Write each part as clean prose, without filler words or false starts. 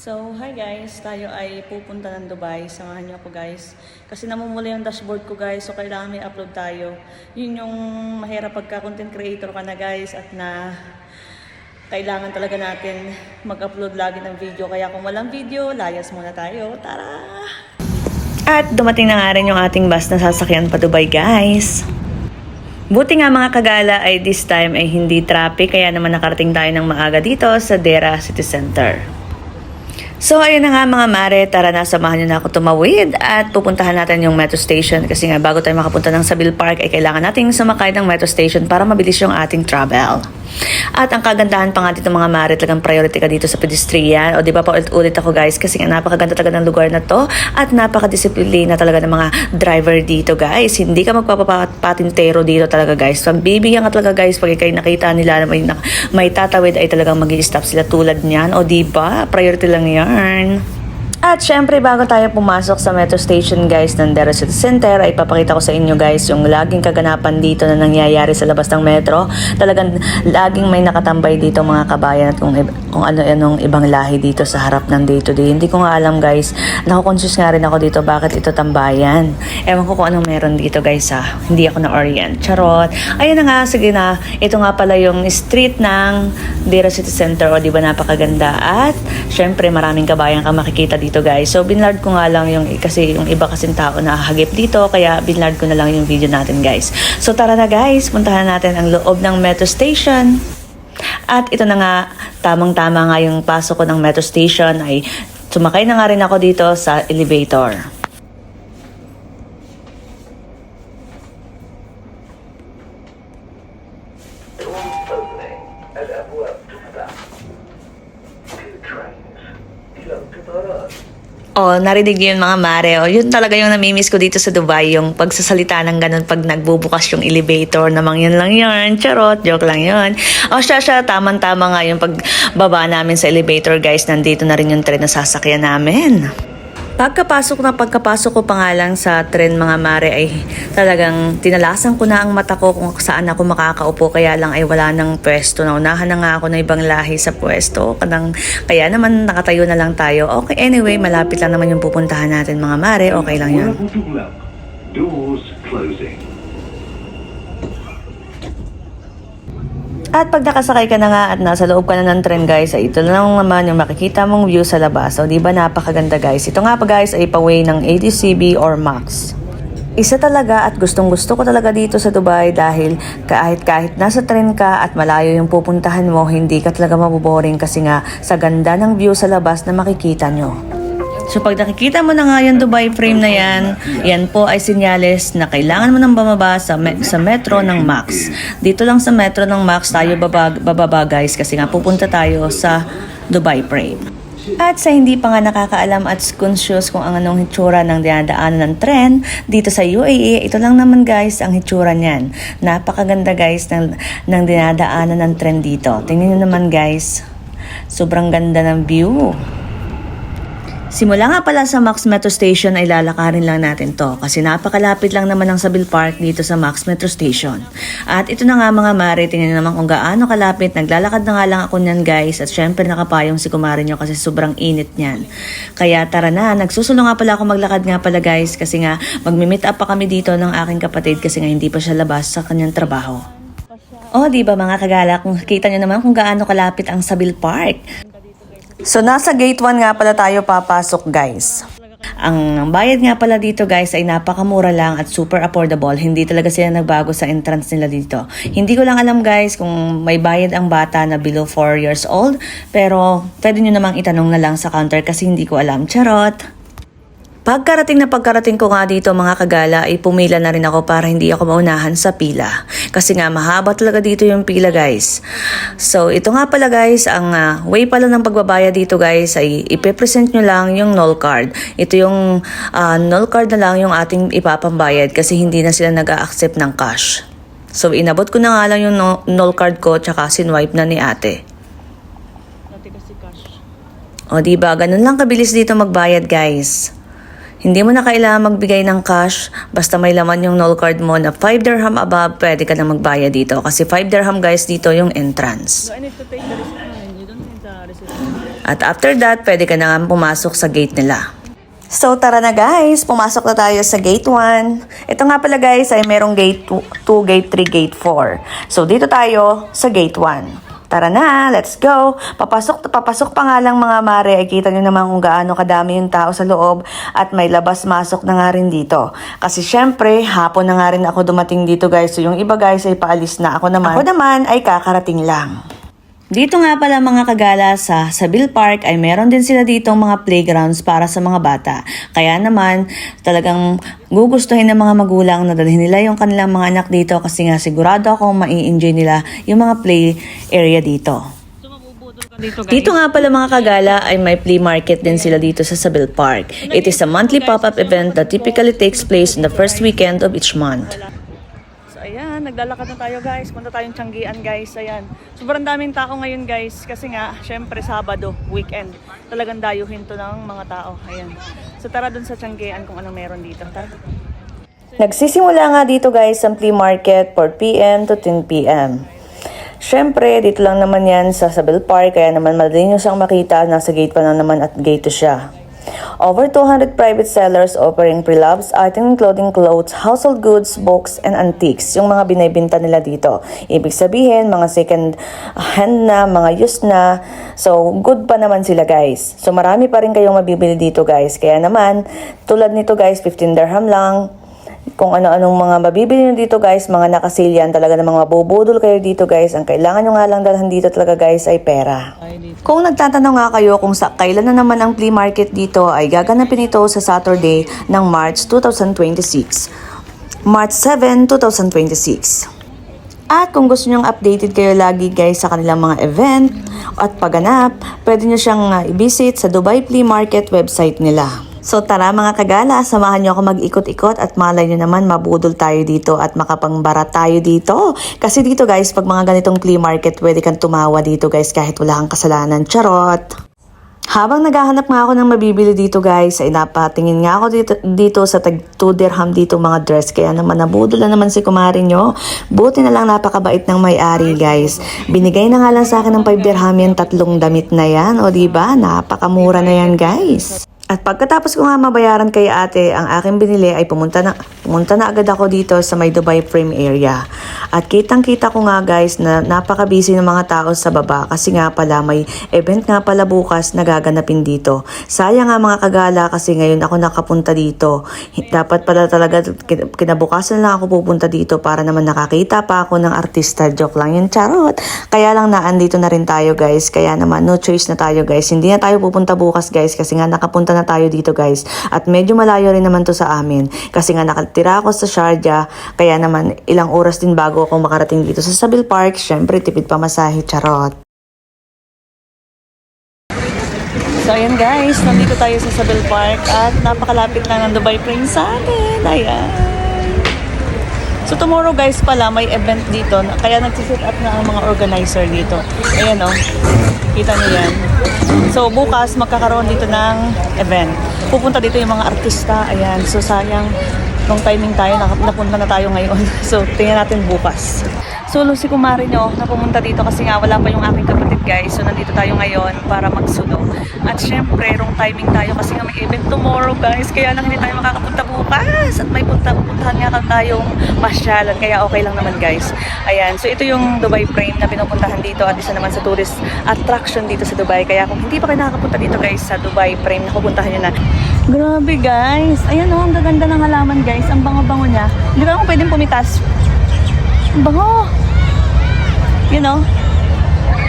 So, hi guys, tayo ay pupunta ng Dubai. Samahan niyo ako guys. Kasi namumula yung dashboard ko guys, so kailangan may upload tayo. Yun yung mahirap pagka content creator ka na guys at na kailangan talaga natin mag-upload lagi ng video. Kaya kung walang video, layas muna tayo. Tara! At dumating na nga rin yung ating bus na sasakyan pa Dubai guys. Buti nga mga kagala ay this time ay hindi traffic, kaya naman nakarating tayo ng maaga dito sa Dera City Center. So ayun na nga mga mare, tara na, samahan nyo na ako tumawid at pupuntahan natin yung metro station kasi nga bago tayo makapunta ng Seville Park ay kailangan nating sumakay ng metro station para mabilis yung ating travel. At ang kagandahan pa nga dito mga mare, talagang priority ka dito sa pedestrian. O di ba pa ulit ako guys kasi nga napakaganda talaga ng lugar na to at napakadisiplina talaga ng mga driver dito guys. Hindi ka magpapatintero dito talaga guys. Pambibigyan ka talaga guys pag ikay nakita nila na may tatawid ay talagang mag-i-stop sila tulad niyan. O di ba? Priority lang yan. At syempre bago tayo pumasok sa metro station guys ng Dera City Center ay papakita ko sa inyo guys yung laging kaganapan dito na nangyayari sa labas ng metro. Talagang laging may nakatambay dito mga kabayan at kung ano-anong ibang lahi dito sa harap ng day to day. Hindi ko nga alam guys, nakukonfuse nga rin ako dito bakit ito tambayan. Ewan ko kung anong meron dito guys ha. Hindi ako na-orient. Charot. Ayun na nga, sige na. Ito nga pala yung street ng Dera City Center. O diba napakaganda. At syempre maraming kabayan ka makikita dito guys. So binlard ko nga lang yung kasi yung iba kasing tao na hagip dito kaya binlard ko na lang yung video natin guys. So tara na guys, puntahan natin ang loob ng metro station. At ito na nga, tamang-tama nga yung pasok ko ng metro station ay sumakay na nga rin ako dito sa elevator. Oh, narinig yun mga mare. Oh, yun talaga yung namimiss ko dito sa Dubai, yung pagsasalita ng ganun pag nagbubukas yung elevator. Namang yun lang yun. Charot, joke lang yun. Oh, siya, tamang-tama nga yung pagbaba namin sa elevator guys. Nandito na rin yung tren na sasakyan namin. Pagkapasok ko pa nga lang sa tren mga mare ay talagang tinalasan ko na ang mata ko kung saan ako makakaupo, kaya lang ay wala nang pwesto. Naunahan na nga ako na ibang lahi sa pwesto. Kaya naman nakatayo na lang tayo. Okay, anyway, malapit lang naman yung pupuntahan natin mga mare. Okay lang yun. Doors closing. At pag nakasakay ka na nga at nasa loob ka na ng tren guys, ay ito lang naman yung makikita mong view sa labas. So, di ba napakaganda guys? Ito nga pa guys ay paway ng ADCB or MAX. Isa talaga at gustong-gusto ko talaga dito sa Dubai dahil kahit nasa tren ka at malayo yung pupuntahan mo, hindi ka talaga maboboring kasi nga sa ganda ng view sa labas na makikita nyo. So pag nakikita mo na nga yung Dubai frame na yan po ay senyales na kailangan mo nang bumaba sa metro ng MAX. Dito lang sa metro ng MAX tayo bababa guys kasi nga pupunta tayo sa Dubai frame. At sa hindi pa nga nakakaalam at conscious kung anong hitsura ng dinadaanan ng tren dito sa UAE, ito lang naman guys ang hitsura niyan. Napakaganda guys ng dinadaanan ng tren dito. Tingnan nyo naman guys, sobrang ganda ng view. Simula nga pala sa MAX Metro Station ay lalakarin lang natin to kasi napakalapit lang naman ng Seville Park dito sa MAX Metro Station. At ito na nga mga mare, tingnan nyo naman kung gaano kalapit. Naglalakad na nga lang ako nyan guys at syempre nakapayong si kumare nyo kasi sobrang init nyan. Kaya tara na, nagsusulo nga pala ako maglakad nga pala guys kasi nga magmi-meet up pa kami dito ng aking kapatid kasi nga hindi pa siya labas sa kanyang trabaho. Oh, di ba mga kagala, kung kita nyo naman kung gaano kalapit ang Seville Park. So nasa gate 1 nga pala tayo papasok guys. Ang bayad nga pala dito guys ay napakamura lang at super affordable. Hindi talaga sila nagbago sa entrance nila dito. Hindi ko lang alam guys kung may bayad ang bata na below 4 years old. Pero pwede nyo namang itanong na lang sa counter kasi hindi ko alam. Charot! Pagkarating ko nga dito mga kagala ay pumila na rin ako para hindi ako maunahan sa pila. Kasi nga mahaba talaga dito yung pila guys. So ito nga pala guys, ang way pala ng pagbabayad dito guys ay ipipresent nyo lang yung null card. Ito yung null card na lang yung ating ipapambayad kasi hindi na sila nag-a-accept ng cash. So inabot ko na nga lang yung null card ko tsaka sinwipe na ni ate. O diba, ganun lang kabilis dito magbayad guys. Hindi mo na kailangan magbigay ng cash, basta may laman yung null card mo na 5 dirham above, pwede ka na magbayad dito. Kasi 5 dirham guys dito yung entrance. So I need to take the receipt. You don't need the receipt. At after that, pwede ka na nga pumasok sa gate nila. So tara na guys, pumasok na tayo sa gate 1. Ito nga pala guys ay merong gate 2, gate 3, gate 4. So dito tayo sa gate 1. Tara na, let's go. Papasok pa nga lang mga mare, ay kita nyo naman kung gaano kadami yung tao sa loob at may labas-masok na nga rin dito. Kasi syempre, hapon na nga rin ako dumating dito guys. So yung iba guys ay paalis na. Ako naman ay kakarating lang. Dito nga pala mga kagala sa Bill Park ay meron din sila ditong mga playgrounds para sa mga bata. Kaya naman talagang gugustuhin ng mga magulang na dalhin nila yung kanilang mga anak dito kasi nga sigurado ako mai-enjoy nila yung mga play area dito. Dito nga pala mga kagala ay may flea market din sila dito sa Bill Park. It is a monthly pop-up event that typically takes place on the first weekend of each month. Ayan, naglalakad na tayo guys. Punta tayong Tianggian guys. Ayan. Sobrang daming tao ngayon guys. Kasi nga, syempre Sabado, weekend. Talagang dayuhin to ng mga tao. Ayan. So tara dun sa Tianggian kung anong meron dito. Tara. Nagsisimula nga dito guys ang flea market 4 p.m. to 10 p.m. Syempre, dito lang naman yan sa Bill Park. Kaya naman madali nyo siyang makita. Nasa gate pa lang naman at gate to siya. Over 200 private sellers offering pre-loved items including clothes, household goods, books, and antiques. Yung mga binibenta nila dito. Ibig sabihin, mga second hand na, mga used na. So, good pa naman sila guys. So, marami pa rin kayong mabibili dito guys. Kaya naman, tulad nito guys, 15 dirham lang. Kung ano-anong mga mabibili nyo dito guys, mga nakasilyan, talaga namang mabubudol kayo dito guys. Ang kailangan nyo nga lang dalhan dito talaga guys ay pera. Kung nagtatanong nga kayo kung kailan na naman ang flea market dito, ay gaganapin ito sa Saturday ng March 2026. March 7, 2026. At kung gusto nyong updated kayo lagi guys sa kanilang mga event at pagganap, pwede nyo siyang i-visit sa Dubai Flea Market website nila. So tara mga kagala, samahan nyo ako mag-ikot-ikot at malay nyo naman mabudol tayo dito at makapangbarat tayo dito. Kasi dito guys, pag mga ganitong flea market, pwede kang tumawa dito guys kahit wala kang kasalanan. Charot! Habang naghahanap nga ako ng mabibili dito guys, ay napatingin nga ako dito sa tag 2 dirham dito mga dress. Kaya naman nabudol na naman si kumari nyo. Buti na lang napakabait ng may-ari guys. Binigay na nga lang sa akin ng 5 dirham yan, 3 damit na yan. O diba? Napakamura na yan guys. At pagkatapos ko nga mabayaran kay ate, ang aking binili ay pumunta na agad ako dito sa may Dubai Frame area. At kitang-kita ko nga guys na napaka-busy ng mga tao sa baba kasi nga pala may event nga pala bukas na gaganapin dito. Sayang nga mga kagala kasi ngayon ako nakapunta dito. Dapat pala talaga kinabukasan lang ako pupunta dito para naman nakakita pa ako ng artista. Joke lang yun, charot. Kaya lang naandito na rin tayo guys. Kaya naman no choice na tayo guys. Hindi na tayo pupunta bukas guys kasi nga nakapunta na tayo dito guys. At medyo malayo rin naman to sa amin. Kasi nga nakatira ako sa Sharjah. Kaya naman ilang oras din bago ako makarating dito sa Bill Park. Syempre tipid pa masahe, charot. So ayan guys, nandito tayo sa Bill Park at napakalapit lang ng Dubai Frame sa atin. Ayan. So tomorrow guys pala may event dito. Kaya nagsisit up na ang mga organizer dito. Ayan o. Kita niyo yan. So bukas magkakaroon dito ng event. Pupunta dito yung mga artista. Ayan. So sayang nung timing tayo, napunta na tayo ngayon. So tingnan natin bukas. Solo si kumari nyo na pumunta dito kasi nga wala pa yung aking kapatid guys. So nandito tayo ngayon para magsulo. At syempre, wrong timing tayo kasi nga may event tomorrow guys. Kaya lang hindi tayo makakapunta bukas. At may pupuntahan nga tayong pasyalan. Kaya okay lang naman guys. Ayan, so ito yung Dubai Frame na pinupuntahan dito. At isa naman sa tourist attraction dito sa Dubai. Kaya kung hindi pa kayo nakakapunta dito guys sa Dubai Frame, nakupuntahan nyo na. Grabe guys. Ayan o, ang gaganda ng halaman guys. Ang bango-bango niya. Hindi ba kung pwedeng pumitas? Ang bango. You know,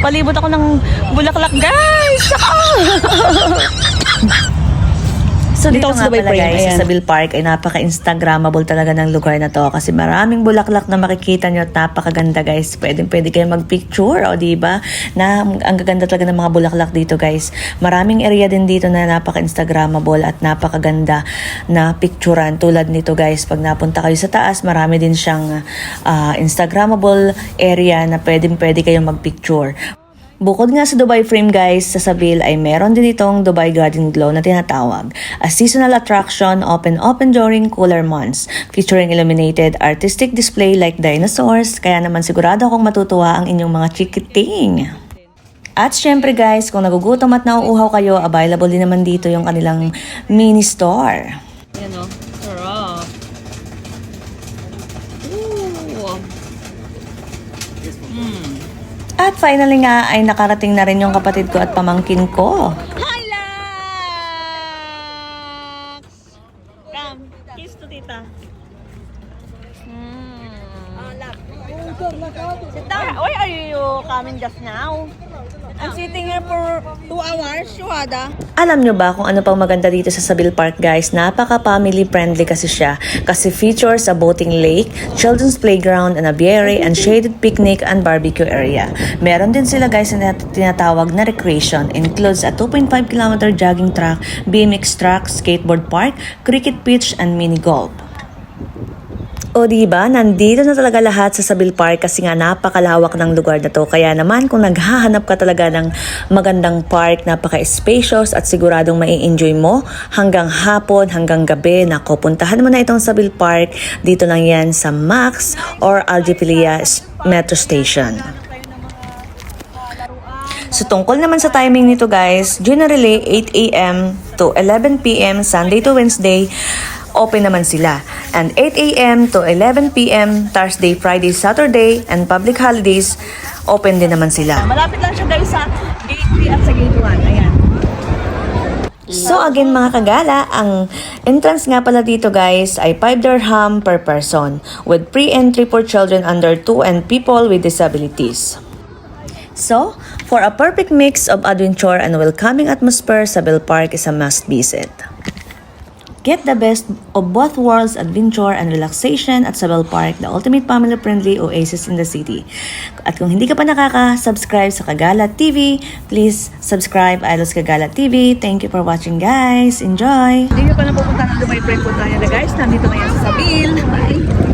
palibot ako ng bulaklak guys. So dito nga pala guys, sa Bill Park ay napaka-instagrammable talaga ng lugar na to kasi maraming bulaklak na makikita nyo at napakaganda guys. Pwede kayo mag-picture o diba? Na ang gaganda talaga ng mga bulaklak dito guys. Maraming area din dito na napaka-instagrammable at napakaganda na picturean tulad nito guys. Pag napunta kayo sa taas, marami din siyang instagrammable area na pwede kayong mag-picture. Bukod nga sa Dubai Frame guys, sa Bill ay meron din itong Dubai Garden Glow na tinatawag. A seasonal attraction open during cooler months, featuring illuminated artistic display like dinosaurs. Kaya naman sigurado akong matutuwa ang inyong mga chikiting. At syempre guys, kung nagugutom at nauuhaw kayo, available din naman dito yung kanilang mini store. Yan o. Sarap. Ooh. At finally nga ay nakarating na rin yung kapatid ko at pamangkin ko. Hi, Lax! Come, kiss to tita. Sit down. Why are you coming just now? I'm sitting here for 2 hours, Shuhada. Alam nyo ba kung ano pang maganda dito sa Sabil Park guys? Napaka-family friendly kasi siya. Kasi features a boating lake, children's playground, an aviary, and shaded picnic and barbecue area. Meron din sila guys na tinatawag na recreation. Includes a 2.5 km jogging track, BMX track, skateboard park, cricket pitch, and mini golf. O diba, nandito na talaga lahat sa Sabil Park kasi nga napakalawak ng lugar na to. Kaya naman kung naghahanap ka talaga ng magandang park, napaka-spacious at siguradong mai-enjoy mo hanggang hapon, hanggang gabi, naku, puntahan mo na itong Sabil Park. Dito lang yan sa Max or Aldipilia Metro Station. So tungkol naman sa timing nito guys, generally 8 a.m. to 11 p.m. Sunday to Wednesday, open naman sila. And 8 a.m. to 11 p.m. Thursday, Friday, Saturday, and public holidays, open din naman sila. Malapit lang siya guys sa gate 3 at sa gate 1. Ayan. So again mga kagala, ang entrance nga pala dito guys ay 5 dirham per person with pre-entry for children under 2 and people with disabilities. So, for a perfect mix of adventure and welcoming atmosphere, Sabil Park is a must visit. Get the best of both worlds, adventure and relaxation at Sabil Park, the ultimate family-friendly oasis in the city. At kung hindi ka pa nakaka-subscribe sa Kagala TV, please subscribe Idols Kagala TV. Thank you for watching guys. Enjoy! Hindi nyo pa na pupunta na may friend po tayo na guys. Nandito na yan sa Sabil. Bye!